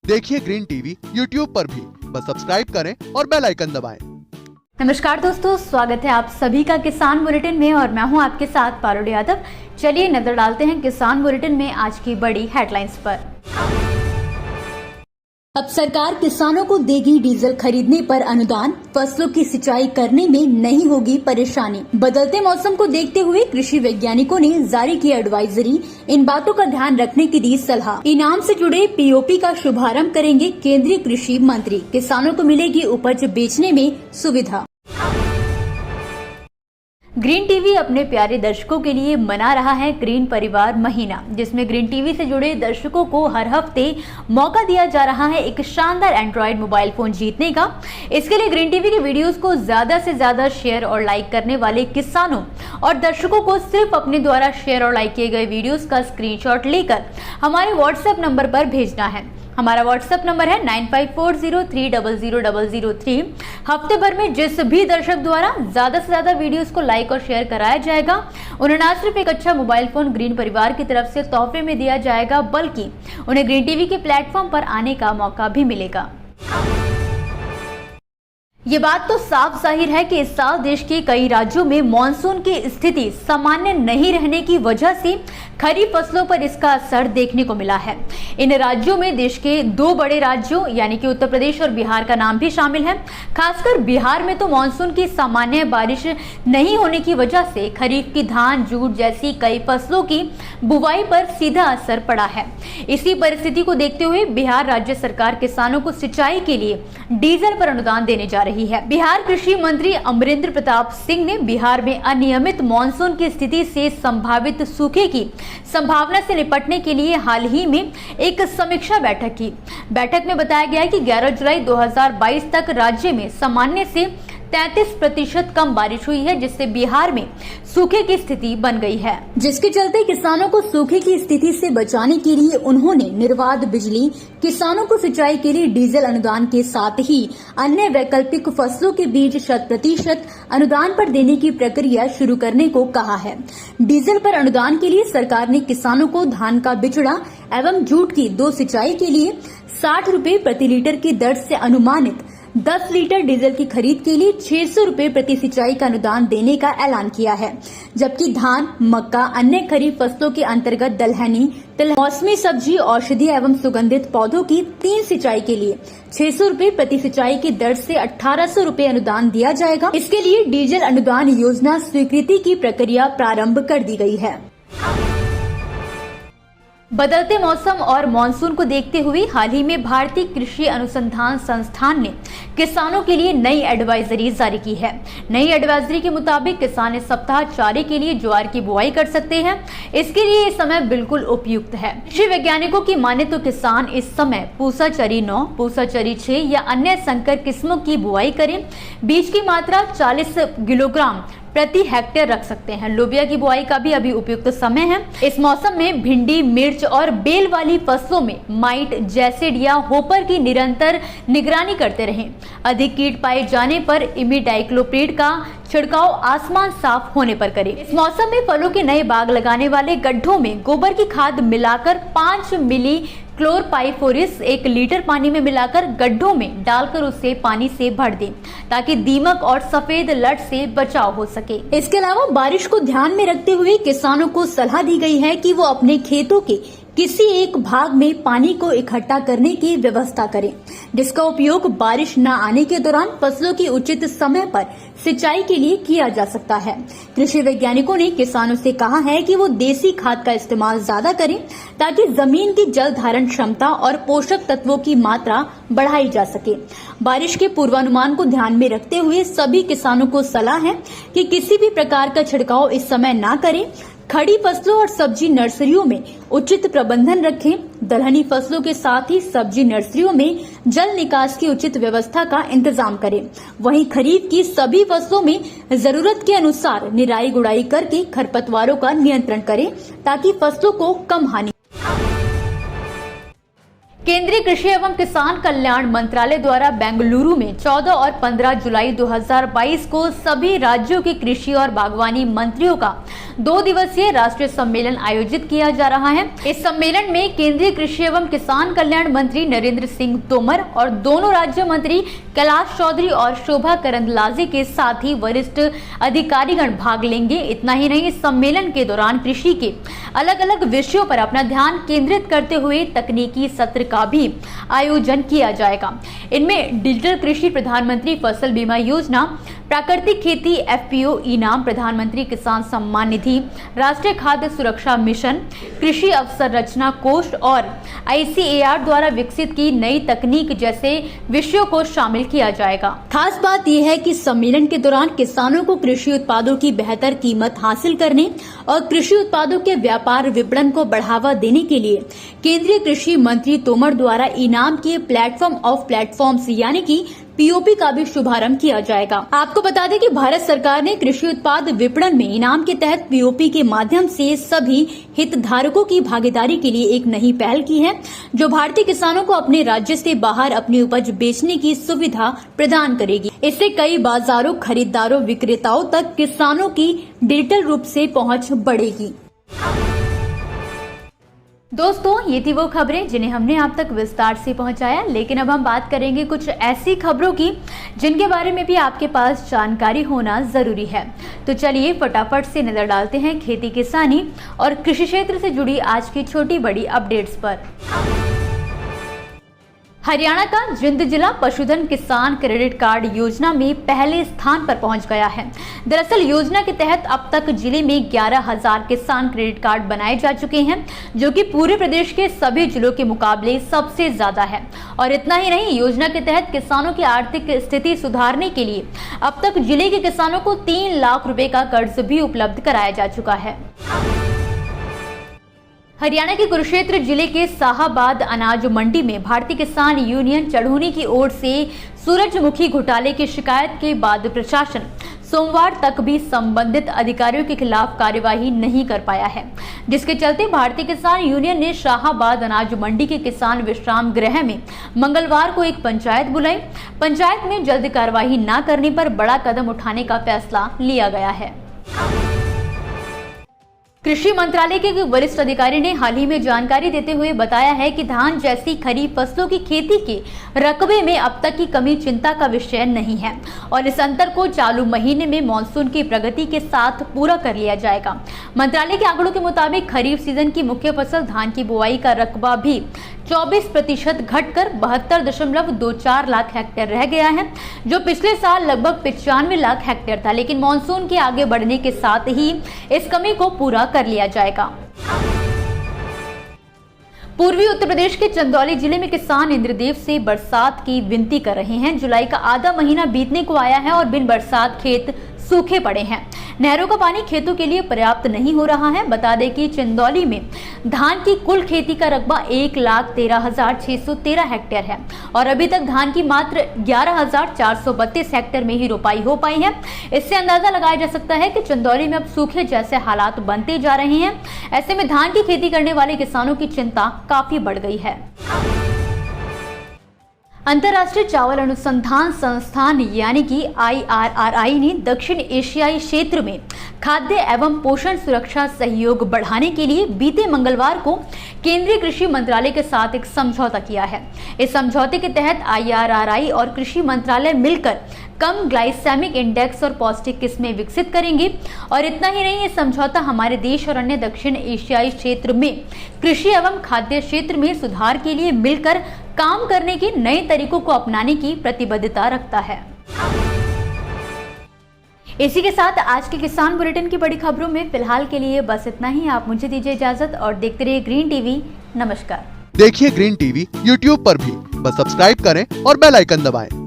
देखिए green TV YouTube पर भी, बस सब्सक्राइब करें और बेल आइकन दबाएं। नमस्कार दोस्तों, स्वागत है आप सभी का किसान बुलेटिन में और मैं हूं आपके साथ पारुल यादव। चलिए नजर डालते हैं किसान बुलेटिन में आज की बड़ी हेडलाइंस पर। अब सरकार किसानों को देगी डीजल खरीदने पर अनुदान, फसलों की सिंचाई करने में नहीं होगी परेशानी। बदलते मौसम को देखते हुए कृषि वैज्ञानिकों ने जारी की एडवाइजरी, इन बातों का ध्यान रखने की दी सलाह। इनाम से जुड़े पीओपी का शुभारंभ करेंगे केंद्रीय कृषि मंत्री, किसानों को मिलेगी उपज बेचने में सुविधा। ग्रीन टीवी अपने प्यारे दर्शकों के लिए मना रहा है ग्रीन परिवार महीना, जिसमें ग्रीन टीवी से जुड़े दर्शकों को हर हफ्ते मौका दिया जा रहा है एक शानदार एंड्रॉइड मोबाइल फोन जीतने का। इसके लिए ग्रीन टीवी के वीडियोस को ज्यादा से ज्यादा शेयर और लाइक करने वाले किसानों और दर्शकों को सिर्फ अपने द्वारा शेयर और लाइक किए गए वीडियोस का स्क्रीनशॉट लेकर हमारे व्हाट्सएप नंबर पर भेजना है। हमारा व्हाट्सएप नंबर है 9540300003। हफ्ते भर में जिस भी दर्शक द्वारा ज्यादा से ज्यादा वीडियोस को लाइक और शेयर कराया जाएगा, उन्हें न सिर्फ एक अच्छा मोबाइल फोन ग्रीन परिवार की तरफ से तोहफे में दिया जाएगा, बल्कि उन्हें ग्रीन टीवी के प्लेटफॉर्म पर आने का मौका भी मिलेगा। ये बात तो साफ जाहिर है कि इस साल देश के कई राज्यों में मानसून की स्थिति सामान्य नहीं रहने की वजह से खरीफ फसलों पर इसका असर देखने को मिला है। इन राज्यों में देश के दो बड़े राज्यों यानी कि उत्तर प्रदेश और बिहार का नाम भी शामिल है। खासकर बिहार में तो मानसून की सामान्य बारिश नहीं होने की वजह से खरीफ की धान, जूट जैसी कई फसलों की बुवाई पर सीधा असर पड़ा है। इसी परिस्थिति को देखते हुए बिहार राज्य सरकार किसानों को सिंचाई के लिए डीजल पर अनुदान देने जा रही है। बिहार कृषि मंत्री अमरेंद्र प्रताप सिंह ने बिहार में अनियमित मानसून की स्थिति से संभावित सूखे की संभावना से निपटने के लिए हाल ही में एक समीक्षा बैठक की। बैठक में बताया गया कि 11 जुलाई 2022 तक राज्य में सामान्य से 33% कम बारिश हुई है, जिससे बिहार में सूखे की स्थिति बन गई है, जिसके चलते किसानों को सूखे की स्थिति से बचाने के लिए उन्होंने निर्बाध बिजली, किसानों को सिंचाई के लिए डीजल अनुदान के साथ ही अन्य वैकल्पिक फसलों के बीज 100% अनुदान पर देने की प्रक्रिया शुरू करने को कहा है। डीजल पर अनुदान के लिए सरकार ने किसानों को धान का बिचड़ा एवं जूट की 2 सिंचाई के लिए 60 रुपए प्रति लीटर की दर से अनुमानित 10 लीटर डीजल की खरीद के लिए 600 रुपए प्रति सिंचाई का अनुदान देने का ऐलान किया है, जबकि धान, मक्का, अन्य खरीफ फसलों के अंतर्गत दलहनी, मौसमी सब्जी, औषधि एवं सुगंधित पौधों की 3 सिंचाई के लिए 600 रुपए प्रति सिंचाई की दर से 1800 रुपए अनुदान दिया जाएगा। इसके लिए डीजल अनुदान योजना स्वीकृति की प्रक्रिया प्रारंभ कर दी गई है। बदलते मौसम और मानसून को देखते हुए हाल ही में भारतीय कृषि अनुसंधान संस्थान ने किसानों के लिए नई एडवाइजरी जारी की है। नई एडवाइजरी के मुताबिक किसान इस सप्ताह चारे के लिए ज्वार की बुआई कर सकते हैं। इसके लिए ये समय बिल्कुल उपयुक्त है। कृषि वैज्ञानिकों की माने तो किसान इस समय पूसा चरी 9, पूसा चरी 6 या अन्य संकर किस्मों की बुआई करें। बीज की मात्रा 40 किलोग्राम प्रति हेक्टेयर रख सकते हैं। लोबिया की बुआई का भी अभी उपयुक्त समय है। इस मौसम में भिंडी, मिर्च और बेल वाली फसलों में माइट, जैसिड या होपर की निरंतर निगरानी करते रहें। अधिक कीट पाए जाने पर इमिडाक्लोप्रिड का छिड़काव आसमान साफ होने पर करें। इस मौसम में फलों के नए बाग लगाने वाले गड्ढों में गोबर की खाद मिलाकर 5 मिली क्लोरपाइरिफॉस 1 लीटर पानी में मिलाकर गड्ढों में डालकर उसे पानी से भर दें, ताकि दीमक और सफेद लट से बचाव हो सके। इसके अलावा बारिश को ध्यान में रखते हुए किसानों को सलाह दी गई है कि वो अपने खेतों के किसी एक भाग में पानी को इकट्ठा करने की व्यवस्था करें, जिसका उपयोग बारिश न आने के दौरान फसलों की उचित समय पर सिंचाई के लिए किया जा सकता है। कृषि वैज्ञानिकों ने किसानों से कहा है कि वो देसी खाद का इस्तेमाल ज्यादा करें, ताकि जमीन की जल धारण क्षमता और पोषक तत्वों की मात्रा बढ़ाई जा सके। बारिश के पूर्वानुमान को ध्यान में रखते हुए सभी किसानों को सलाह है कि किसी भी प्रकार का छिड़काव इस समय न करें। खड़ी फसलों और सब्जी नर्सरियों में उचित प्रबंधन रखें। दलहनी फसलों के साथ ही सब्जी नर्सरियों में जल निकास की उचित व्यवस्था का इंतजाम करें। वहीं खरीफ की सभी फसलों में जरूरत के अनुसार निराई गुड़ाई करके खरपतवारों का नियंत्रण करें, ताकि फसलों को कम हानि। केंद्रीय कृषि एवं किसान कल्याण मंत्रालय द्वारा बेंगलुरु में 14 और 15 जुलाई 2022 को सभी राज्यों के कृषि और बागवानी मंत्रियों का 2 दिवसीय राष्ट्रीय सम्मेलन आयोजित किया जा रहा है। इस सम्मेलन में केंद्रीय कृषि एवं किसान कल्याण मंत्री नरेंद्र सिंह तोमर और दोनों राज्य मंत्री कैलाश चौधरी और शोभा करंदलाजे के साथ ही वरिष्ठ अधिकारीगण भाग लेंगे। इतना ही नहीं, इस सम्मेलन के दौरान कृषि के अलग अलग विषयों पर अपना ध्यान केंद्रित करते हुए तकनीकी सत्र का भी आयोजन किया जाएगा। इनमें डिजिटल कृषि, प्रधानमंत्री फसल बीमा योजना, प्राकृतिक खेती FPO इनाम, प्रधानमंत्री किसान सम्मान निधि, राष्ट्रीय खाद्य सुरक्षा मिशन, कृषि अवसंरचना कोष और ICAR द्वारा विकसित की नई तकनीक जैसे विषयों को शामिल किया जाएगा। खास बात यह है कि सम्मेलन के दौरान किसानों को कृषि उत्पादों की बेहतर कीमत हासिल करने और कृषि उत्पादों के व्यापार विपणन को बढ़ावा देने के लिए केंद्रीय कृषि मंत्री तोमर द्वारा इनाम के प्लेटफॉर्म ऑफ प्लेटफॉर्म्स यानी कि POP का भी शुभारंभ किया जाएगा। आपको बता दें कि भारत सरकार ने कृषि उत्पाद विपणन में इनाम के तहत POP के माध्यम से सभी हितधारकों की भागीदारी के लिए एक नई पहल की है, जो भारतीय किसानों को अपने राज्य से बाहर अपनी उपज बेचने की सुविधा प्रदान करेगी। इससे कई बाजारों, खरीदारों, विक्रेताओं तक किसानों की डिजिटल रूप से पहुंच बढ़ेगी। दोस्तों, ये थी वो खबरें जिन्हें हमने आप तक विस्तार से पहुंचाया, लेकिन अब हम बात करेंगे कुछ ऐसी खबरों की जिनके बारे में भी आपके पास जानकारी होना जरूरी है। तो चलिए फटाफट से नजर डालते हैं खेती किसानी और कृषि क्षेत्र से जुड़ी आज की छोटी बड़ी अपडेट्स पर। हरियाणा का जिंद जिला पशुधन किसान क्रेडिट कार्ड योजना में पहले स्थान पर पहुंच गया है। दरअसल योजना के तहत अब तक जिले में 11,000 किसान क्रेडिट कार्ड बनाए जा चुके हैं, जो कि पूरे प्रदेश के सभी जिलों के मुकाबले सबसे ज्यादा है। और इतना ही नहीं, योजना के तहत किसानों की आर्थिक स्थिति सुधारने के लिए अब तक जिले के किसानों को 3 लाख रुपए का कर्ज भी उपलब्ध कराया जा चुका है। हरियाणा के कुरुक्षेत्र जिले के साहाबाद अनाज मंडी में भारतीय किसान यूनियन चढ़ूनी की ओर से सूरजमुखी घोटाले की शिकायत के बाद प्रशासन सोमवार तक भी संबंधित अधिकारियों के खिलाफ कार्यवाही नहीं कर पाया है, जिसके चलते भारतीय किसान यूनियन ने शाहाबाद अनाज मंडी के किसान विश्राम गृह में मंगलवार को एक पंचायत बुलाई। पंचायत में जल्द कार्यवाही न करने पर बड़ा कदम उठाने का फैसला लिया गया है। कृषि मंत्रालय के एक वरिष्ठ अधिकारी ने हाल ही में जानकारी देते हुए बताया है कि धान जैसी खरीफ फसलों की खेती के रकबे में अब तक की कमी चिंता का विषय नहीं है और इस अंतर को चालू महीने में मानसून की प्रगति के साथ पूरा कर लिया जाएगा। मंत्रालय के आंकड़ों के मुताबिक खरीफ सीजन की मुख्य फसल धान की बुआई का रकबा भी 24% घटकर 72.24 लाख हेक्टेयर रह गया है, जो पिछले साल लगभग 95 लाख हेक्टेयर था। लेकिन मानसून के आगे बढ़ने के साथ ही इस कमी को पूरा कर लिया जाएगा। पूर्वी उत्तर प्रदेश के चंदौली जिले में किसान इंद्रदेव से बरसात की विनती कर रहे हैं। जुलाई का आधा महीना बीतने को आया है और बिन बरसात खेत सूखे पड़े हैं। नहरों का पानी खेतों के लिए पर्याप्त नहीं हो रहा है। बता दें कि चंदौली में धान की कुल खेती का रकबा 1,13,613 हेक्टेयर है और अभी तक धान की मात्र 11,432 हेक्टेयर में ही रोपाई हो पाई है। इससे अंदाजा लगाया जा सकता है कि चंदौली में अब सूखे जैसे हालात बनते जा रहे हैं। ऐसे में धान की खेती करने वाले किसानों की चिंता काफी बढ़ गई है। अंतर्राष्ट्रीय चावल अनुसंधान संस्थान यानी कि IRRI ने दक्षिण एशियाई क्षेत्र में खाद्य एवं पोषण सुरक्षा सहयोग बढ़ाने के लिए बीते मंगलवार को केंद्रीय कृषि मंत्रालय के साथ एक समझौता किया है। इस समझौते के तहत IRRI और कृषि मंत्रालय मिलकर कम ग्लाइसेमिक इंडेक्स और पौष्टिक किस्में विकसित करेंगे। और इतना ही नहीं, ये समझौता हमारे देश और अन्य दक्षिण एशियाई क्षेत्र में कृषि एवं खाद्य क्षेत्र में सुधार के लिए मिलकर काम करने के नए तरीकों को अपनाने की प्रतिबद्धता रखता है। इसी के साथ आज के किसान बुलेटिन की बड़ी खबरों में फिलहाल के लिए बस इतना ही। आप मुझे दीजिए इजाजत और देखते रहिए ग्रीन टीवी। नमस्कार। देखिए ग्रीन टीवी YouTube पर भी, बस सब्सक्राइब करें और बेल आइकन दबाएं।